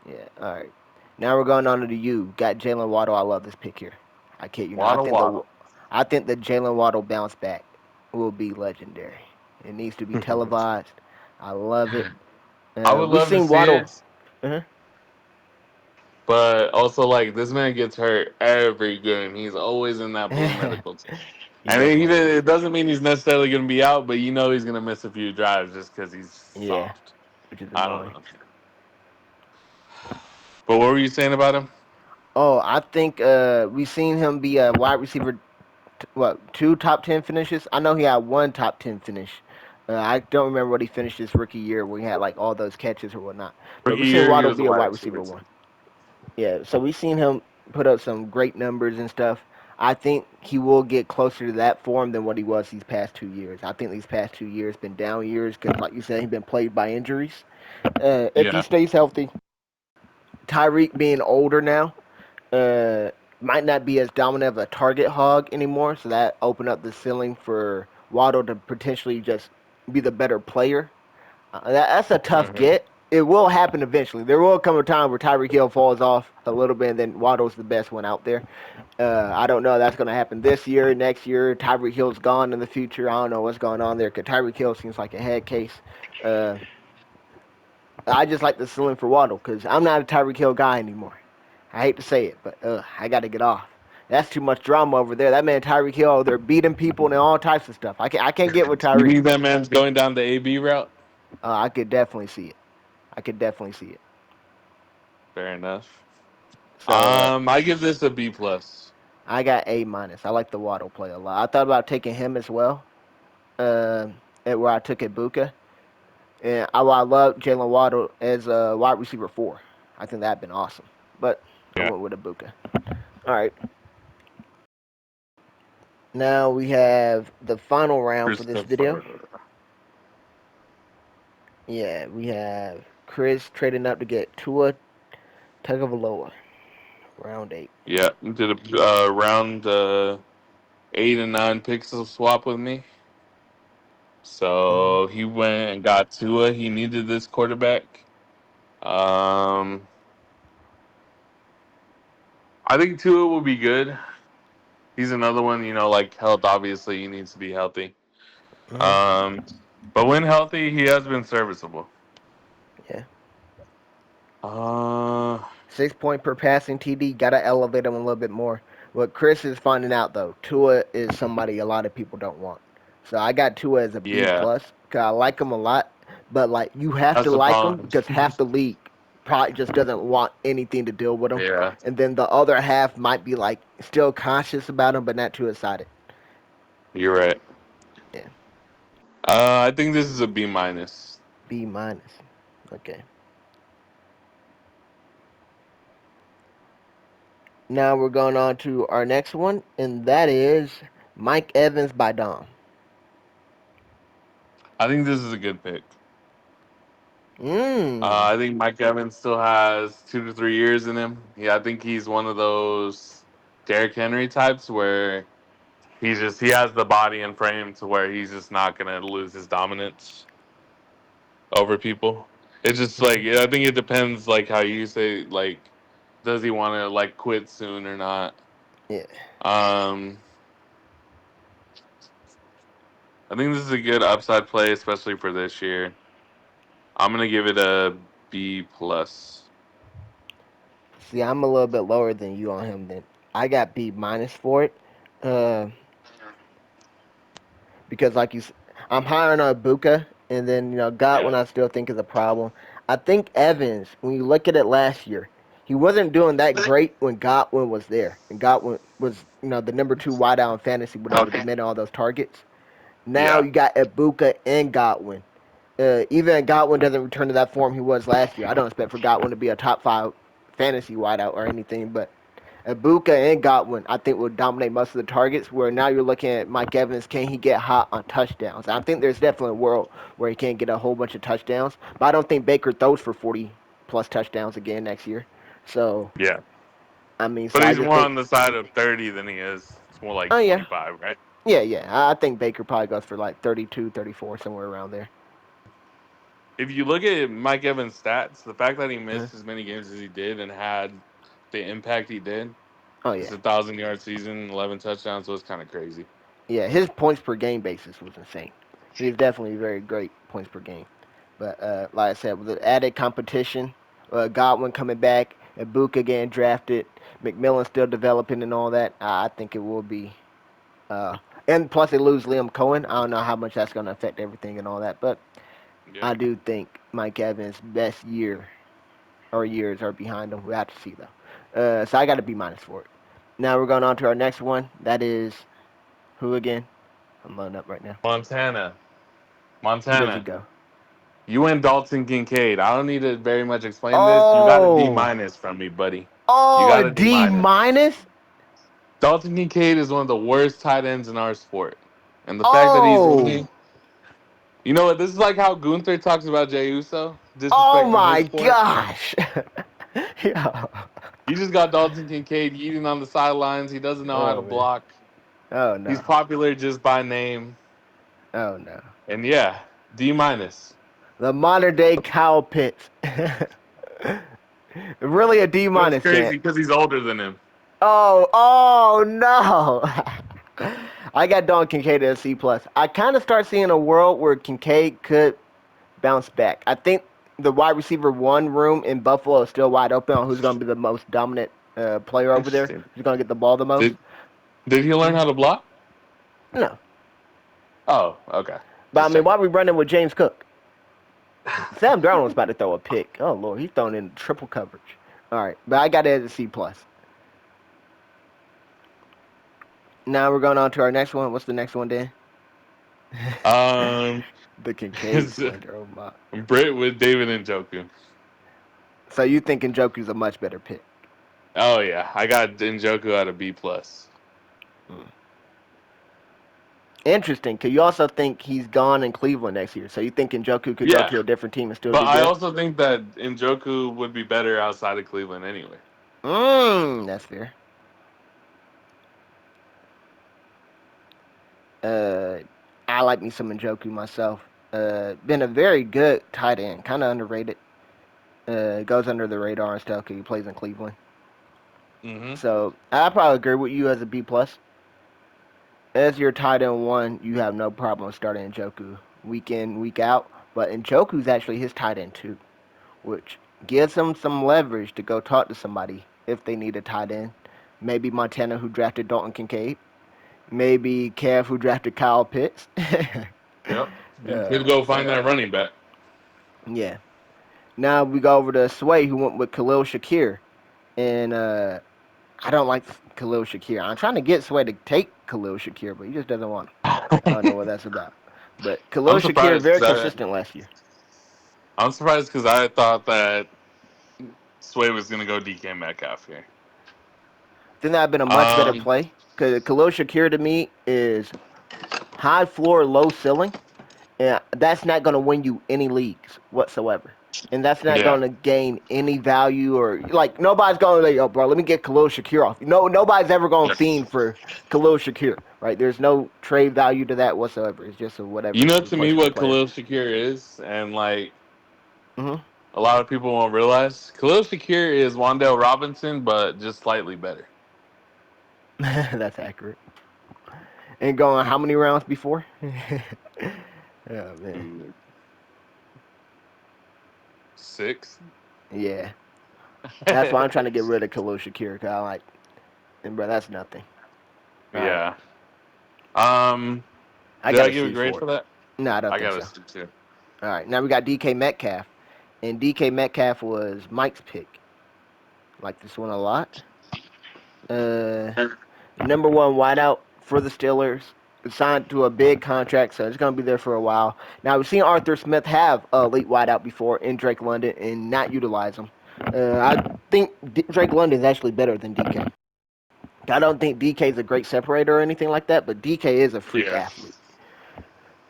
Yeah. All right. Now we're going on to the U. Got Jalen Waddle. I love this pick here. I kid you not. Waddle, waddle. I think the Jalen Waddle bounce back will be legendary. It needs to be televised. I love it. I would We've love to seen see Waddle. it, Uh-huh. but also like this man gets hurt every game. He's always in that blue medical team. He I mean, definitely is. it doesn't mean he's necessarily going to be out, but you know he's going to miss a few drives just because he's Yeah, soft. which is I don't annoying. know. But what were you saying about him? Oh, I think we've seen him be a wide receiver. What, 2 top 10 finishes? I know he had 1 top 10 finish. I don't remember what he finished his rookie year where he had like all those catches or whatnot. But Rookie we've seen year, he Waddle was a be a wide wide receiver receiver too. one. Yeah, so we've seen him put up some great numbers and stuff. I think he will get closer to that form than what he was these past 2 years. I think these past 2 years been down years because, like you said, he's been plagued by injuries. If he Yeah. stays healthy, Tyreek being older now, uh, might not be as dominant of a target hog anymore. So that opened up the ceiling for Waddle to potentially just be the better player. That's a tough Hmm. get. It will happen eventually. There will come a time where Tyreek Hill falls off a little bit, and then Waddle's the best one out there. I don't know if that's going to happen this year, next year. Tyreek Hill's gone in the future. I don't know what's going on there because Tyreek Hill seems like a head case. Uh, I just like the ceiling for Waddle because I'm not a Tyreek Hill guy anymore. I hate to say it, but I got to get off. That's too much drama over there. That man Tyreek Hill, they're beating people and all types of stuff. I can't get with You Tyreek. think that man's going down the AB route? I could definitely see it. I could definitely see it. Fair enough. So I give this a B plus. I got A minus. I like the Waddle play a lot. I thought about taking him as well. Uh, at where I took Ibuka, and I love Jalen Waddle as a wide receiver 4. I think that'd been awesome. But I Yeah. went with Ibuka. All right. Now we have the final round for this video. Christopher. Yeah, we have Chris trading up to get Tua Tagovailoa, round 8. Yeah, did a round 8 and 9 pixel swap with me. Mm-hmm. So he went and got Tua. He needed this quarterback. Um, I think Tua will be good. He's another one, like health. Obviously, he needs to be healthy. Mm-hmm. Um, but when healthy, he has been serviceable. Yeah. Uh, 6 point per passing TD. Gotta elevate him a little bit more. What Chris is finding out though, Tua is somebody a lot of people don't want. So I got Tua as a B yeah, plus because I like him a lot. But like you have to that's the like him problem. because half the league probably just doesn't want anything to deal with him, Yeah, and then the other half might be like still conscious about him but not too excited. you're right. Yeah, I think this is a B minus. B minus. Okay. Now we're going on to our next one, and that is Mike Evans by Dom. I think this is a good pick. Mmm. I think Mike Evans still has 2 to 3 years in him. Yeah, I think he's one of those Derrick Henry types where he has the body and frame to where he's just not gonna lose his dominance over people. It's just like I think it depends, like how you say, like does he want to like quit soon or not? Yeah. Um, I think this is a good upside play, especially for this year. I'm gonna give it a B plus. See, I'm a little bit lower than you on him. Then I got B minus for it, uh, because I'm higher on Ibuka, and then Godwin Yeah. I still think is a problem. I think Evans, when you look at it last year, he wasn't doing that great when Godwin was there, and Godwin was the number two wideout in fantasy, whatever, Okay. demanding all those targets. Now Yeah. you got Ibuka and Godwin. Even Godwin doesn't return to that form he was last year. I don't expect for Godwin to be a top five fantasy wideout or anything, but Ibuka and Godwin, I think, will dominate most of the targets. Where now you're looking at Mike Evans, can he get hot on touchdowns? I think there's definitely a world where he can't get a whole bunch of touchdowns, but I don't think Baker throws for 40 plus touchdowns again next year. So, Yeah. I mean, But so I he's just more think, on the side of 30 than he is. It's more like oh yeah, 25, right? yeah. I think Baker probably goes for like 32, 34, somewhere around there. If you look at Mike Evans' stats, the fact that he Uh, missed as many games as he did and had the impact he did, oh it's yeah, 1,000 yard season, 11 touchdowns was kind of crazy. yeah. His points per game basis was insane. He's definitely very great points per game. But like I said, with the added competition, Godwin coming back, Ibuka getting drafted, McMillan still developing and all that, I think it will be. Uh, and plus, they lose Liam Cohen. I don't know how much that's going to affect everything and all that, but Yeah. I do think Mike Evans' best year or years are behind him. We have to see though. So I got to be minus for it. Now we're going on to our next one. That is who again? I'm loading up right now. Montana. Who does he Montana. go? You went Dalton Kincaid. I don't need to very much explain this. You got a D Oh, minus from me, buddy. You oh, got a a D D minus. minus. Dalton Kincaid is one of the worst tight ends in our sport. And the fact that he's Oh, only, you know what, this is like how Gunther talks about Jey Uso, oh disrespecting his my sport. gosh. Yeah. You just got Dalton Kincaid eating on the sidelines. He doesn't know how to Oh man. block. Oh He's no. popular just by name. Oh no. And yeah, D minus. The modern day Kyle Pitts. Really a D That's minus, crazy can't. because he's older than him. Oh no. I got Don Kincaid at a C plus. I kind of start seeing a world where Kincaid could bounce back. I think the wide receiver one room in Buffalo is still wide open on who's going to be the most dominant player over there, Interesting. who's going to get the ball the most. Did he learn Mhm. how to block? No, Oh, okay. but I Just mean, why checking. are we running with James Cook? Sam Darnold was about to throw a pick. Oh Lord, he's throwing in triple coverage. All right, but I got it as a C plus. Now we're going on to our next one. What's the next one, Dan? Um, The Kincaid it's slander. Oh my. Brit with David and Joku. So you think Njoku's a much better pick? Oh yeah, I got Njoku at a B plus. Hmm. Interesting. Cause you also think he's gone in Cleveland next year. So you think Njoku could go Yeah, to a different team and still but do I good? also think that Njoku would be better outside of Cleveland anyway. That's fair. Uh, I like me some Njoku myself. Been a very good tight end, kind of underrated. Goes under the radar and stuff because he plays in Cleveland. Mm-hmm. So I probably agree with you as a B plus. As your tight end one, you have no problem starting Njoku week in, week out. But Njoku's actually his tight end too, which gives him some leverage to go talk to somebody if they need a tight end. Maybe Montana, who drafted Dalton Kincaid. Maybe Kev, who drafted Kyle Pitts. Yep. You could go find So, that running back. yeah. Now we go over to Sway, who went with Khalil Shakir. And I don't like Khalil Shakir. I'm trying to get Sway to take Khalil Shakir, but he just doesn't want him. I don't know what that's about. But Khalil I'm Shakir, surprised very because consistent last year. I thought that Sway was gonna go DK Metcalf here. I think that would have been a much better Um, play. Because Khalil Shakir to me is high floor, low ceiling. And that's not going to win you any leagues whatsoever. And that's not yeah, going to gain any value or like nobody's going to like, oh, bro, let me get Khalil Shakir off. No, nobody's ever going to fiend for Khalil Shakir, right? There's no trade value to that whatsoever. It's just a you whatever know to me replaceable what player. Khalil Shakir is, and like Mm-hmm. a lot of people won't realize. Khalil Shakir is Wandale Robinson, but just slightly better. That's accurate. And going how many rounds before? Oh man. Ooh, 6. Yeah. That's why I'm trying to get rid of Khalil Shakir. Cause I like, and bro, that's nothing. All right, Yeah. Um. I Did got I a give a C grade for it. for that? No, I don't I think got a so. C too. All right, now we got DK Metcalf, and DK Metcalf was Mike's pick. Like this one a lot. Uh, number one wideout for the Steelers. Signed to a big contract, so it's going to be there for a while. Now, we've seen Arthur Smith have a elite wideout before in Drake London and not utilize him. I think Drake London is actually better than DK. I don't think DK is a great separator or anything like that, but DK is a freak Yeah. athlete.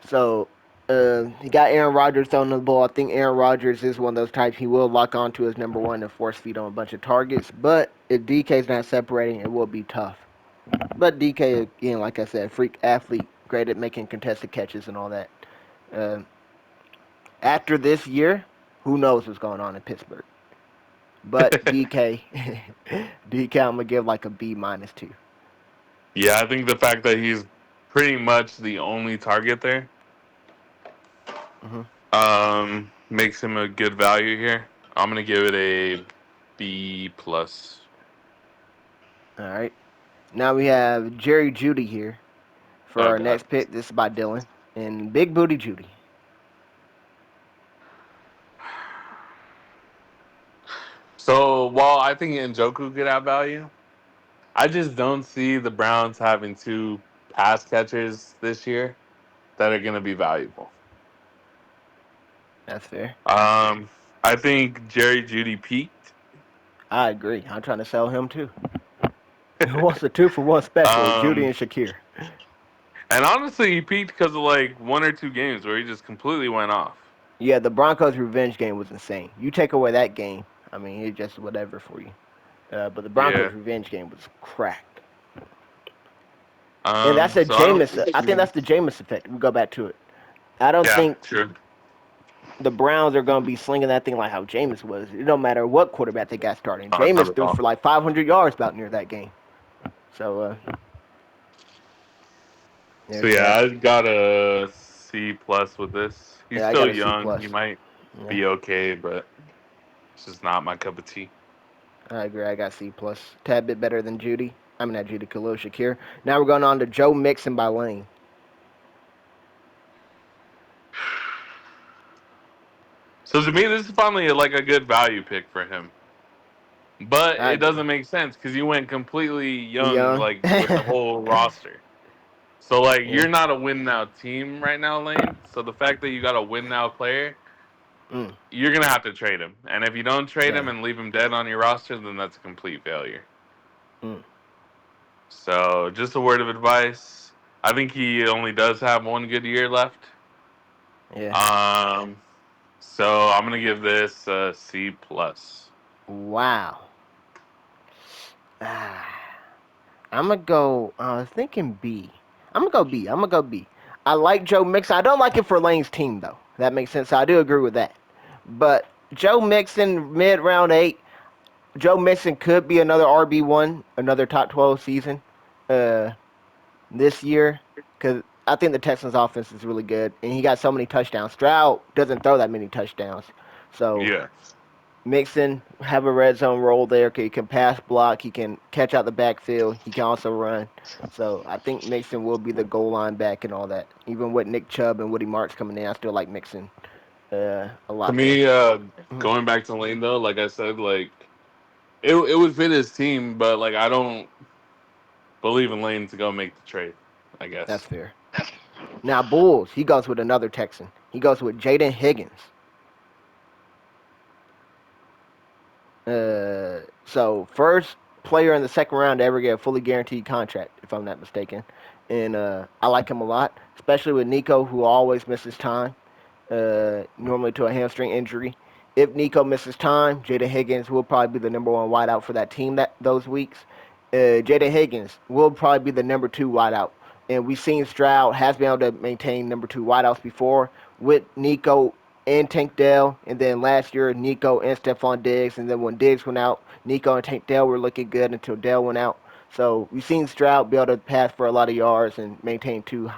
So, he got Aaron Rodgers throwing the ball. I think Aaron Rodgers is one of those types. He will lock on to his number one and force feed on a bunch of targets. But if DK's not separating, it will be tough. But DK, again, like I said, freak athlete, great at making contested catches and all that. Uh, After this year, who knows what's going on in Pittsburgh? But DK, DK, I'm gonna give like a B minus two. Yeah, I think the fact that he's pretty much the only target there Hmm. makes him a good value here. I'm gonna give it a B plus. All right. Now we have Jerry Judy here for Oh our god. next pick. This is by Dylan and Big Booty Judy. So while I think Njoku could have value, I just don't see the Browns having two pass catchers this year that are gonna be valuable. That's fair. Um, I think Jerry Judy peaked. I agree. I'm trying to sell him too. Who wants a two for one special? Judy um, and Shakir. and honestly, he peaked because of like one or two games where he just completely went off. Yeah, the Broncos revenge game was insane. You take away that game, I mean, it just whatever for you. But the Broncos Yeah. revenge game was cracked. And that's a So I don't Jameis. I think think. that's the Jameis effect. We go back to it. I don't Yeah, think sure. the Browns are going to be slinging that thing like how Jameis was. It don't matter what quarterback they got starting. Not Jameis at threw all. for like 500 yards about near that game. So So there's yeah, that. I got a C plus with this. He's Yeah, I got still a C young. He plus. might Yeah, be okay, but it's just not my cup of tea. I agree. I got C plus. Tad bit better than Judy. I mean, not Judy, Khalil Shakir. Now we're going on to Joe Mixon by Lane. So to me, this is finally like a good value pick for him. But I it agree. doesn't make sense because you went completely young, Young. like with the whole roster. So like Yeah. you're not a win now team right now, Lane. So the fact that you got a win now player, Mm. you're gonna have to trade him. And if you don't trade him Yeah. and leave him dead on your roster, then that's a complete failure. Mm. So just a word of advice. I think he only does have one good year left. Yeah. Um, so I'm gonna give this a C plus. Wow. Ah. I'm gonna go. I was thinking B. I'm gonna go B. I'm gonna go B. I like Joe Mixon. I don't like it for Lane's team though. That makes sense. I do agree with that. But Joe Mixon, mid round eight. Joe Mixon could be another RB1, another top 12 season uh, this year because I think the Texans' offense is really good, and he got so many touchdowns. Stroud doesn't throw that many touchdowns, so Yeah. Mixon have a red zone role there. He can pass block. He can catch out the backfield. He can also run. So I think Mixon will be the goal line back and all that. Even with Nick Chubb and Woody Marks coming in, I still like Mixon a To lot there. me, Mhm. going back to Lane though, like I said, like it would fit his team, but like I don't believe in Lane to go make the trade. I That's guess. fair. Now Bulls, he goes with another Texan. He goes with Jaden Higgins. So first player in the second round to ever get a fully guaranteed contract, if I'm not mistaken. And I like him a lot, especially with Nico, who always misses time, normally to a hamstring injury. If Nico misses time, Jada Higgins will probably be the number one wideout for that team that those weeks. Jada Higgins will probably be the number two wideout. And we've seen Stroud has been able to maintain number two wideouts before with Nico. and Tank Dell, and then last year Nico and Stephon Diggs, and then when Diggs went out, Nico and Tank Dell were looking good until Dell went out. So we've seen Stroud be able to pass for a lot of yards and maintain two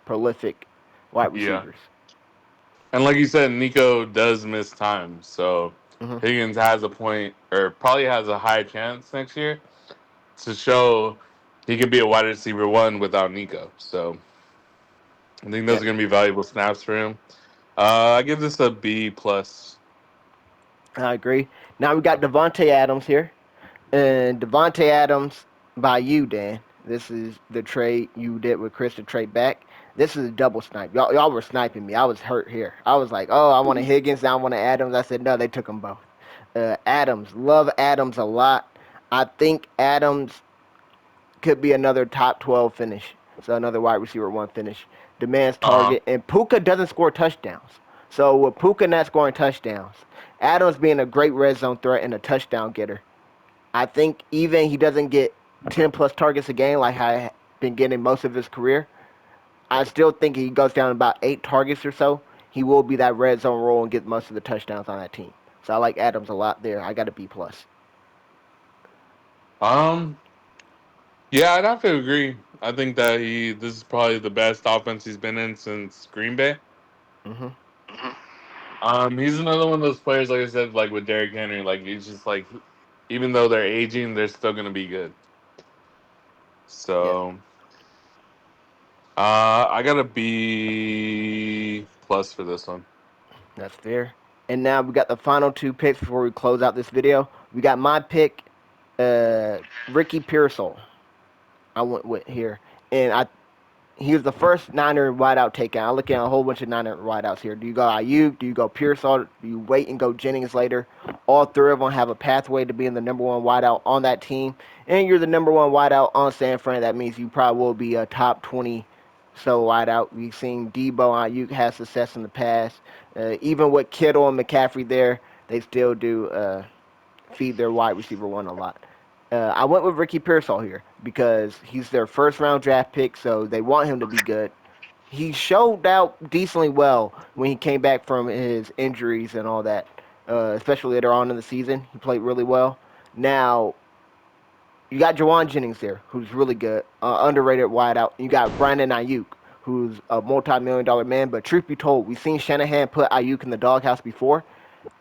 prolific wide Yeah. receivers. And like you said, Nico does miss time. So Hmm. Higgins has a point, or probably has a high chance next year to show he could be a wide receiver one without Nico. So I think those Yeah, are going to be valuable snaps for him. I give this a B plus. I agree. Now we got Devonte Adams here. And Devonte Adams by you, Dan. This is the trade you did with Chris to trade back. This is a double snipe. Y'all were sniping me. I was hurt here. I was like, oh, I want a Higgins, I want a Adams. I said, no, they took them both. Adams, love Adams a lot. I think Adams could be another top 12 finish. So another wide receiver one finish. Demands Uh, target. And Puka doesn't score touchdowns. So with Puka not scoring touchdowns, Adams being a great red zone threat and a touchdown getter, I think even he doesn't get 10 plus targets a game like I been getting most of his career. I still think he goes down about 8 targets or so. He will be that red zone role and get most of the touchdowns on that team. So I like Adams a lot there. I got a B plus. um, yeah, I'd have to agree. I think that this is probably the best offense he's been in since Green Bay. Hmm. He's another one of those players, like I said, like with Derrick Henry, like he's just like, even though they're aging, they're still gonna be good. Yeah, So, I got a B plus for this one. that's fair. And now we got the final two picks before we close out this video. We got my pick, Ricky Pearsall. I went with here, and he was the first Niner wideout taken. I look at a whole bunch of Niner wideouts here. Do you go Ayuk? Do you go Pearsall? Do you wait and go Jennings later? All three of them have a pathway to being the number one wideout on that team. And you're the number one wideout on San Fran. That means you probably will be a top 20 so wideout. We've seen Debo and Ayuk have success in the past. Even with Kittle and McCaffrey there, they still do feed their wide receiver one a lot. I went with Ricky Pearsall here because he's their first round draft pick, so they want him to be good. He showed out decently well when he came back from his injuries and all that, especially later on in the season. He played really well. Now, you got Jawan Jennings there, who's really good, underrated wideout. You got Brandon Ayuk, who's a multi-million-dollar man. But truth be told, we've seen Shanahan put Ayuk in the doghouse before,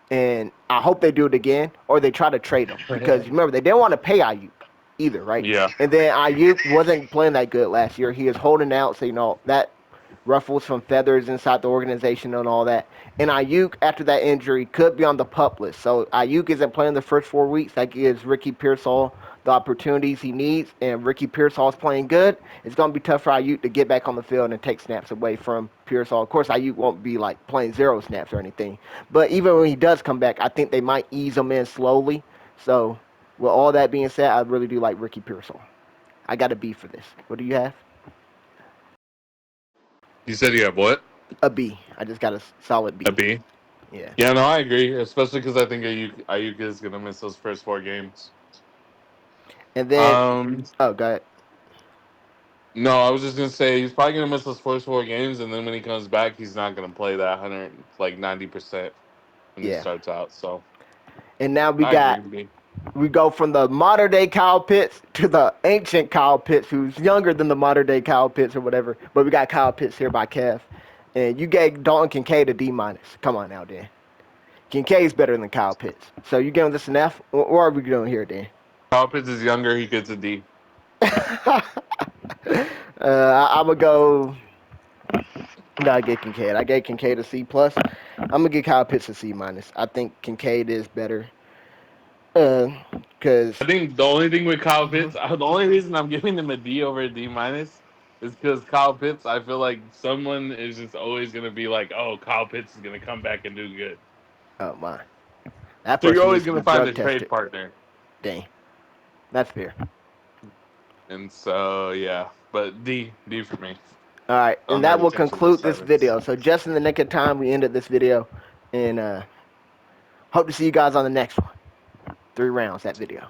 and I hope they do it again, or they try to trade him because remember they didn't want to pay Ayuk either, right? Yeah. And then Ayuk wasn't playing that good last year. He was holding out, so that ruffles some feathers inside the organization and all that. And Ayuk, after that injury, could be on the pup list. So Ayuk isn't playing the first 4 weeks. That gives Ricky Pearsall the opportunities he needs. And Ricky Pearsall is playing good. It's going to be tough for Ayuk to get back on the field and take snaps away from Pearsall. Of course, Ayuk won't be like playing 0 snaps or anything. But even when he does come back, I think they might ease him in slowly. So with all that being said, I really do like Ricky Pearsall. I got a B for this. What do you have? You said you have what? A B. I just got a solid A B. B. Yeah. Yeah, no, I agree. Especially because I think Ayuk is gonna miss those first 4 games. And then, Um, oh, go ahead. no, I was just gonna say he's probably gonna miss those first 4 games, and then when he comes back, he's not gonna play that 90% when he Yeah. starts out. So And now I agree with me. we go from the modern day Kyle Pitts to the ancient Kyle Pitts, who's younger than the modern day Kyle Pitts or whatever. But we got Kyle Pitts here by Kev. And you gave Dalton Kincaid a D minus. Come on now, Dan. Kincaid's better than Kyle Pitts. So you giving this an F? What are we doing here, Dan? Kyle Pitts is younger; he gets a D. I'm gonna go. No, I gave Kincaid. I gave Kincaid a C plus. I'm gonna give Kyle Pitts a C minus. I think Kincaid is better. Because I think the only thing with Kyle mhm. Pitts, the only reason I'm giving him a D over a D minus is because Kyle Pitts. I feel like someone is just always gonna be like, "Oh, Kyle Pitts is gonna come back and do good." Oh my, that So you're person always needs to be gonna find a drug trade tested. partner, Dang, that's fair. and so yeah. But D for me. All right, and On the that will retention conclude this assignments. video. So just in the nick of time, we ended this video, and hope to see you guys on the next one. 3 rounds that video.